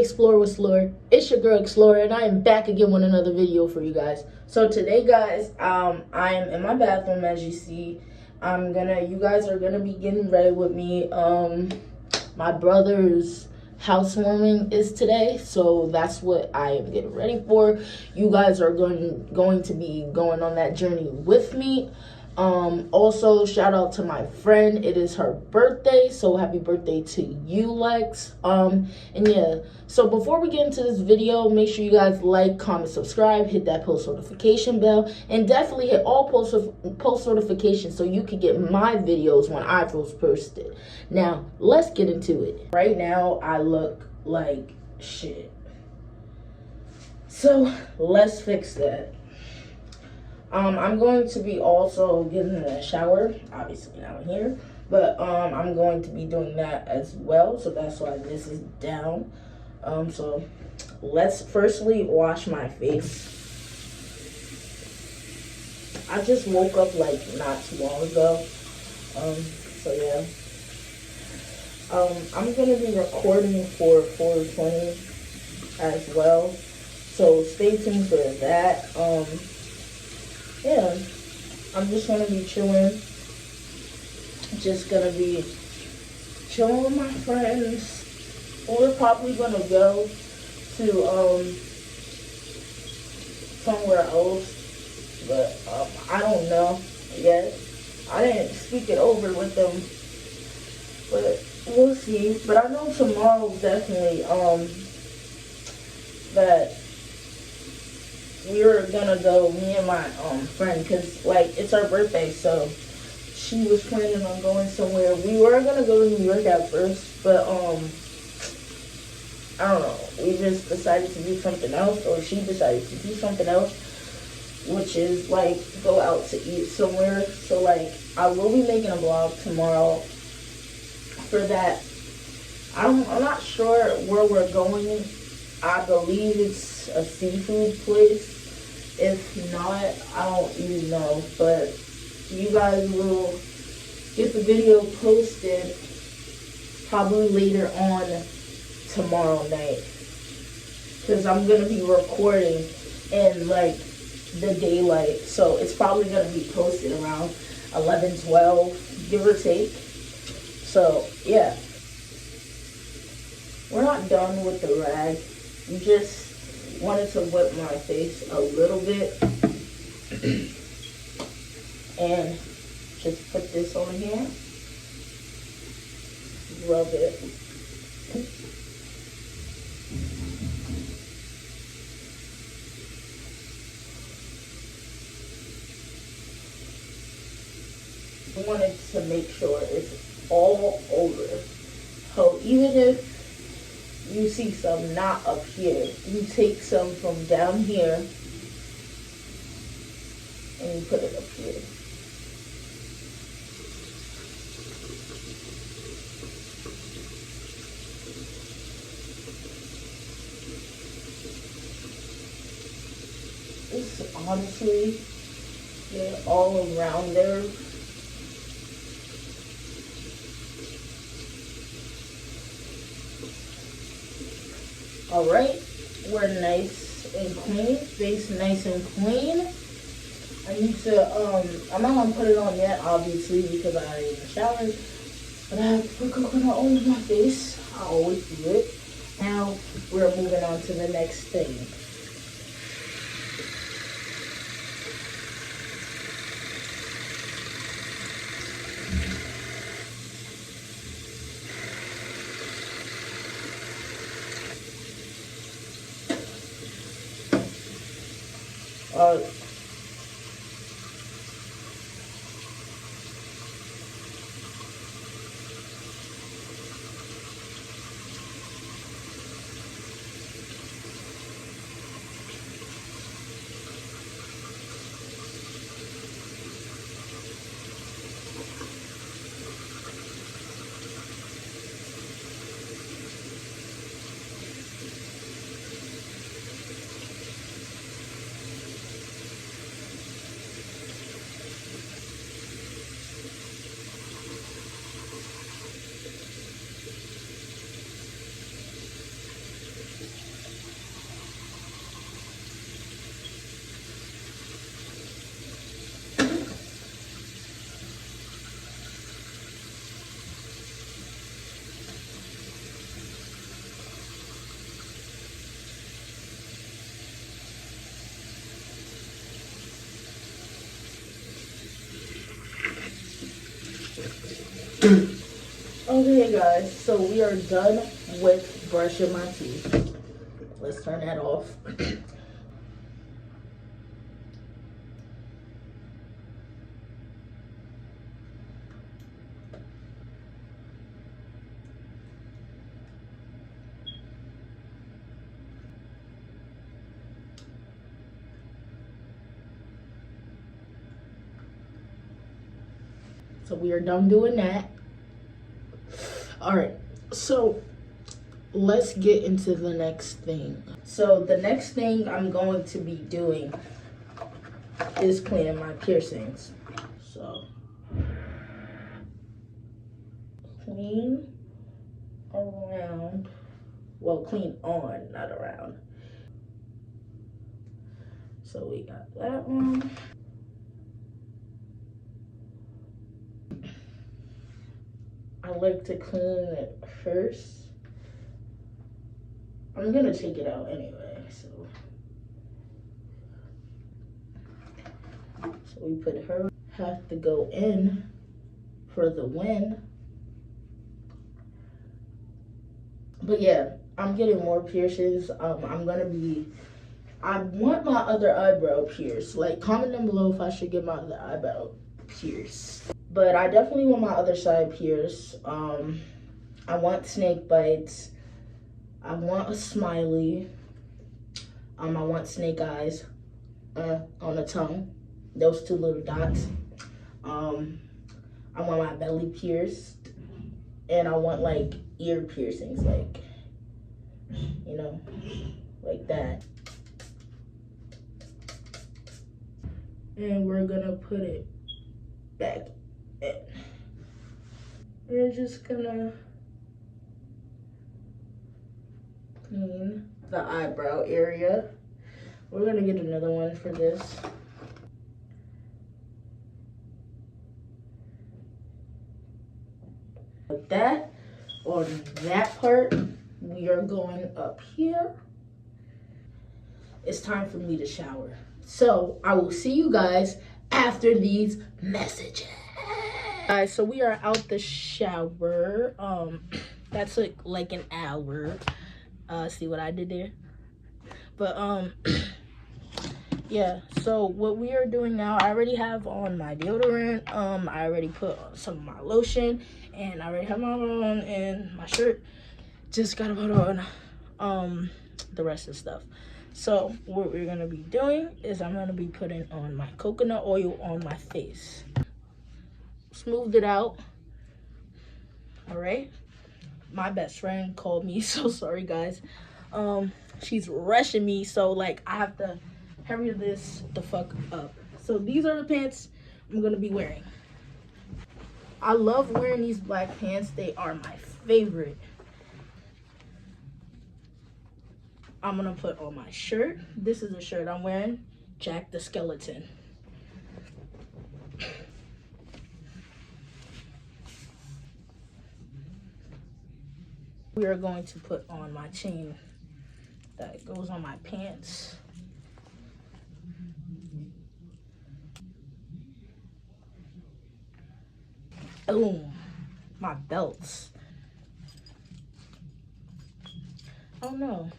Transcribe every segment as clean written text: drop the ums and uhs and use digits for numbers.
Explore with Slore. It's your girl Explorer, and I am back again with another video for you guys. So today, guys, I am in my bathroom. As you see, you guys are gonna be getting ready with me. My brother's housewarming is today, so that's what I am getting ready for. You guys are going to be going on that journey with me. Also, shout out to my friend. It is her birthday, so happy birthday to you, Lex. And yeah, so before we get into this video, make sure you guys like, comment, subscribe, hit that post notification bell, and definitely hit all post notifications so you can get my videos when I post posted. Now, let's get into it. Right now, I look like shit. So, let's fix that. I'm going to be also getting in the shower, obviously not here, but I'm going to be doing that as well, so that's why this is down. So let's firstly wash my face. I just woke up like not too long ago, so yeah. I'm gonna be recording for 420 as well, so stay tuned for that. Yeah, I'm just gonna be chilling. Just gonna be chilling with my friends. We're probably gonna go to somewhere else, but I don't know yet. I didn't speak it over with them, but we'll see. But I know tomorrow definitely that we're gonna go, me and my friend, because like it's our birthday, so she was planning on going somewhere. We were gonna go to New York at first, but I don't know, we just decided to do something else, or she decided to do something else, which is like go out to eat somewhere. So like I will be making a vlog tomorrow for that. I'm not sure where we're going. I believe it's a seafood place. If not, I don't even know. But you guys will get the video posted probably later on tomorrow night, because I'm going to be recording in like the daylight. So it's probably going to be posted around 11, 12, give or take. So yeah. We're not done with the rag. We just wanted to wet my face a little bit and just put this on here, rub it. I wanted to make sure it's all over. So even if you see some not up here, you take some from down here and you put it up here. It's honestly, they're all around there. Alright, we're nice and clean, face nice and clean. I need to, I'm not gonna put it on yet, obviously, because I am in the shower. But I have to put coconut oil on my face. I always do it. Now, we're moving on to the next thing. Okay guys, so we are done with brushing my teeth. Let's turn that off. So we are done doing that. All right, so let's get into the next thing. So the next thing I'm going to be doing is cleaning my piercings. So clean around, well, clean on, not around. So we got that one. I like to clean it first. I'm gonna take it out anyway, so we put her, have to go in for the win. But yeah, I'm getting more piercings. I want my other eyebrow pierced. Like, comment down below if I should get my other eyebrow pierced. But I definitely want my other side pierced. I want snake bites. I want a smiley. I want snake eyes on the tongue. Those two little dots. I want my belly pierced. And I want like ear piercings, like, you know, like that. And we're gonna put it back in. We're just gonna clean the eyebrow area. We're gonna get another one for this. Like that, on that part, we are going up here. It's time for me to shower. So I will see you guys after these messages. Guys, so we are out the shower. That took like an hour. See what I did there? But yeah, so what we are doing now, I already have on my deodorant. I already put on some of my lotion, and I already have my on and my shirt. Just gotta put on the rest of the stuff. So what we're gonna be doing is I'm gonna be putting on my coconut oil on my face. Smoothed it out. All right. My best friend called me, so sorry guys. She's rushing me, so like I have to hurry this the fuck up. So these are the pants I'm gonna be wearing. I love wearing these black pants. They are my favorite. I'm gonna put on my shirt. This is the shirt I'm wearing, Jack the Skeleton. We are going to put on my chain that goes on my pants. Boom, my belts. I don't know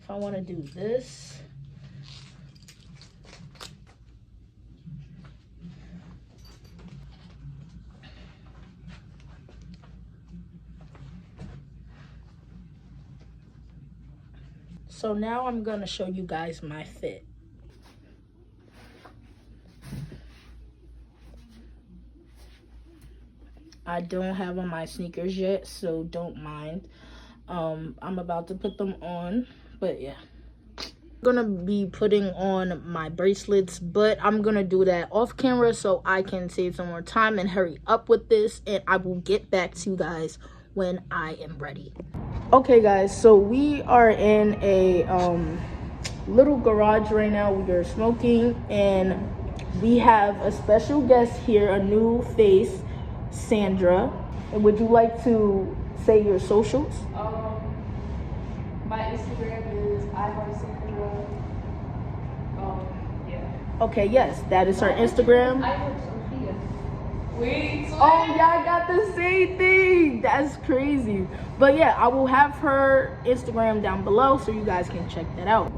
if I want to do this. So now I'm gonna show you guys my fit. I don't have on my sneakers yet, so don't mind. I'm about to put them on, but yeah. I'm gonna be putting on my bracelets, but I'm gonna do that off camera so I can save some more time and hurry up with this, and I will get back to you guys when I am ready. Okay guys, so we are in a little garage right now. We are smoking, and we have a special guest here, a new face, Sandra. And would you like to say your socials? My Instagram is iHeartSandra. Yeah. Okay, yes, that is her Instagram. iHeartSophia. Wait, Oh, y'all got the same thing. That's crazy. But yeah, I will have her Instagram down below so you guys can check that out.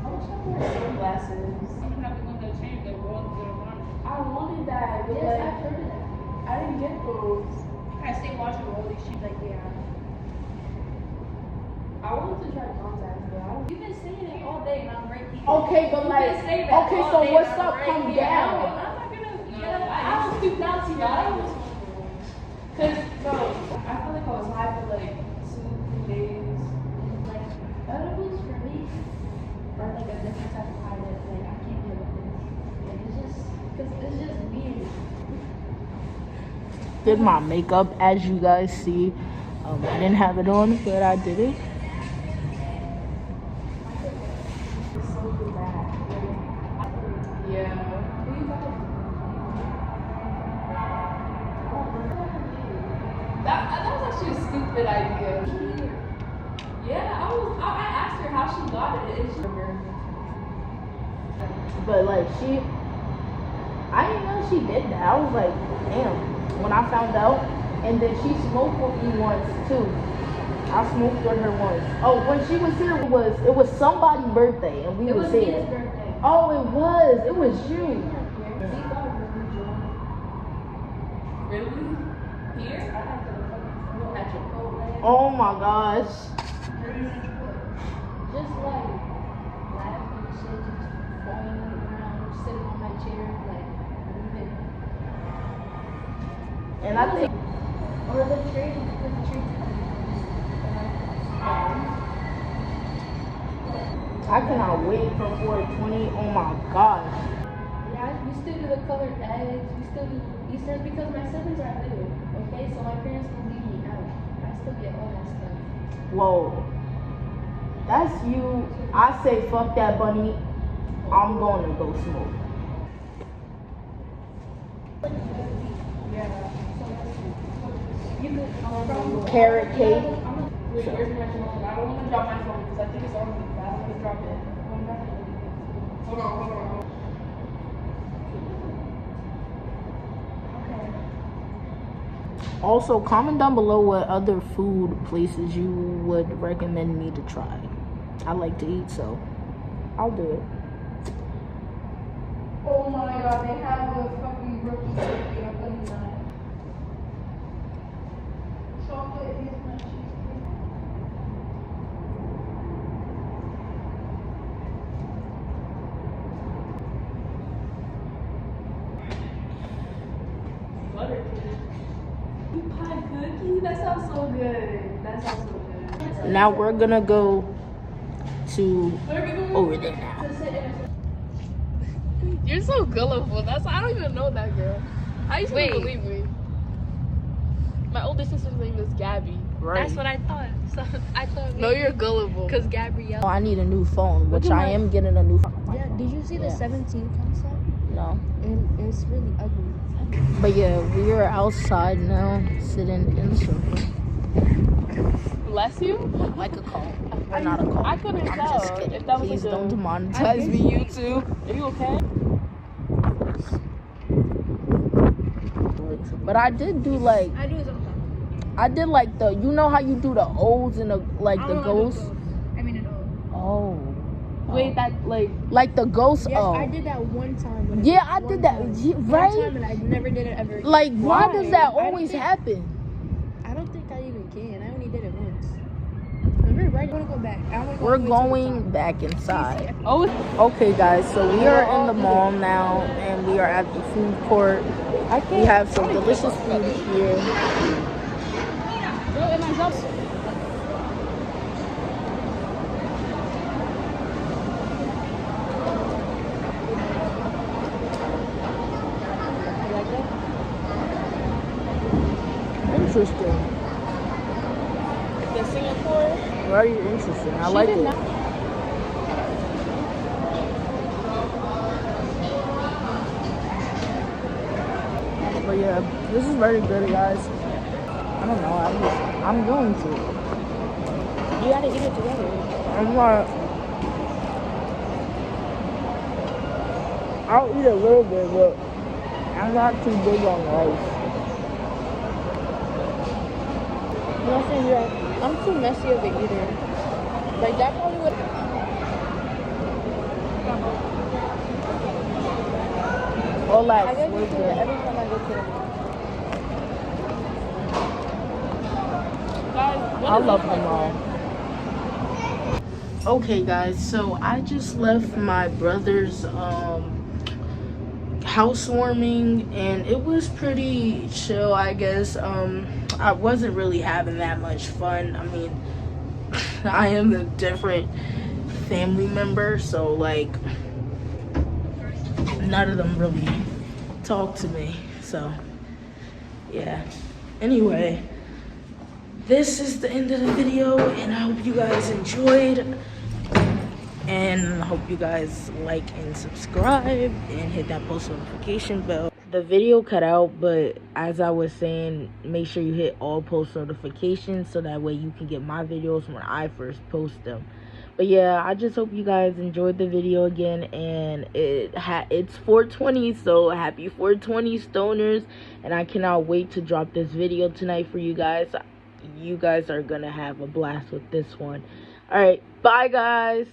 I wish I wore sunglasses. I wanted that, but yes, I've heard of that. I didn't get those. I stay watching all these she's like, yeah. I wanted to try contacts, but I don't. You've been saying it all day, and I'm right here. Okay, but like, okay, so what's up? Come down. I'm not gonna get up. I don't do that to y'all. Cause bro, I feel like I was high for like 2 days. Like edibles for me are like a different type of high that like I can't deal with this. Like it's just, cause it's just weird. Did my makeup, as you guys see. I didn't have it on, but I did it. It's so bad. Yeah. Who you talking to? That was actually a stupid idea. Yeah, I asked her how she got it. And she But like I didn't know she did that. I was like, damn. When I found out, and then she smoked with me once too. I smoked with her once. Oh, when she was here, it was somebody's birthday, and we it was was here. his birthday. Oh, it was you. Really? Here? I had to fucking at your coat. Oh my gosh. Just like laughing and shit, just falling around, sitting on my chair, like moving. And I think Or the tree, with the tree. I cannot wait for 420. Oh my gosh. Yeah, we still do the colored eggs. We still do Easter eggs because my siblings are little. Okay, so my parents don't leave me out. I still get all that stuff. Whoa. That's you. I say fuck that bunny. I'm going to go smoke. Yeah. So you could Carrot cake. Wait, where's my phone? I don't want to drop my phone because I think it's on me. I don't want to drop it. Hold on. Okay. Also, comment down below what other food places you would recommend me to try. I like to eat, so I'll do it. Oh my god, they have a fucking rookie turkey. I'm gonna die. Chocolate hazelnut cheesecake. Butter cake. Pie cookie? That sounds so good. That sounds so good. Now we're gonna go to over there now. You're so gullible. I don't even know that girl. How you supposed to believe me? My older sister's name is Gabby. Right. That's what I thought. So I thought. No, you're gullible. Because Gabrielle. Oh, I need a new phone, which I am getting a new phone. Yeah. Did you see the 17 concept? No. And it's really ugly. But yeah, we are outside now, sitting in a circle. Bless you? Like a call. Or not a call. I couldn't I'm tell just kidding. if that was Please like don't a- demonetize me, YouTube. Are you okay? But I did do like, I do it sometimes. I did like the, you know how you do the O's and the, like I the don't know ghosts? I mean, Oh. Wait, that like Like the ghost yes, O. I did that one time. When Yeah, I one did that. time. Yeah, One right? time and I never did it ever again. Like, why Why? does that I don't always think- happen? I don't think I even can. I only did it once. Remember, right? I want to go back. I wanna go We're all the way to the going top. back inside. oh Okay, guys, so we are in the mall now, and we are at the food court. We have some delicious food here. bro, am I just Interesting. the Singapore? Very interesting. I like did it. not- But yeah, this is very good, guys. I don't know. I'm going to. You gotta eat it together. I'm like, I'll eat a little bit, but I'm not too big on rice. Nothing, yeah. I'm too messy of an eater. Like, that probably would. All that I get used to it slurping. every time I go to the mall. Guys, I love them all. Okay guys, so I just left my brother's housewarming and it was pretty chill, I guess. I wasn't really having that much fun. I mean, I am a different family member, so like none of them really talk to me. So yeah. Anyway, this is the end of the video and I hope you guys enjoyed. And I hope you guys like and subscribe and hit that post notification bell. The video cut out, but as I was saying, make sure you hit all post notifications so that way you can get my videos when I first post them. But yeah, I just hope you guys enjoyed the video again, and it's 420, so happy 420 stoners, and I cannot wait to drop this video tonight for you guys. You guys are gonna have a blast with this one. All right, bye guys.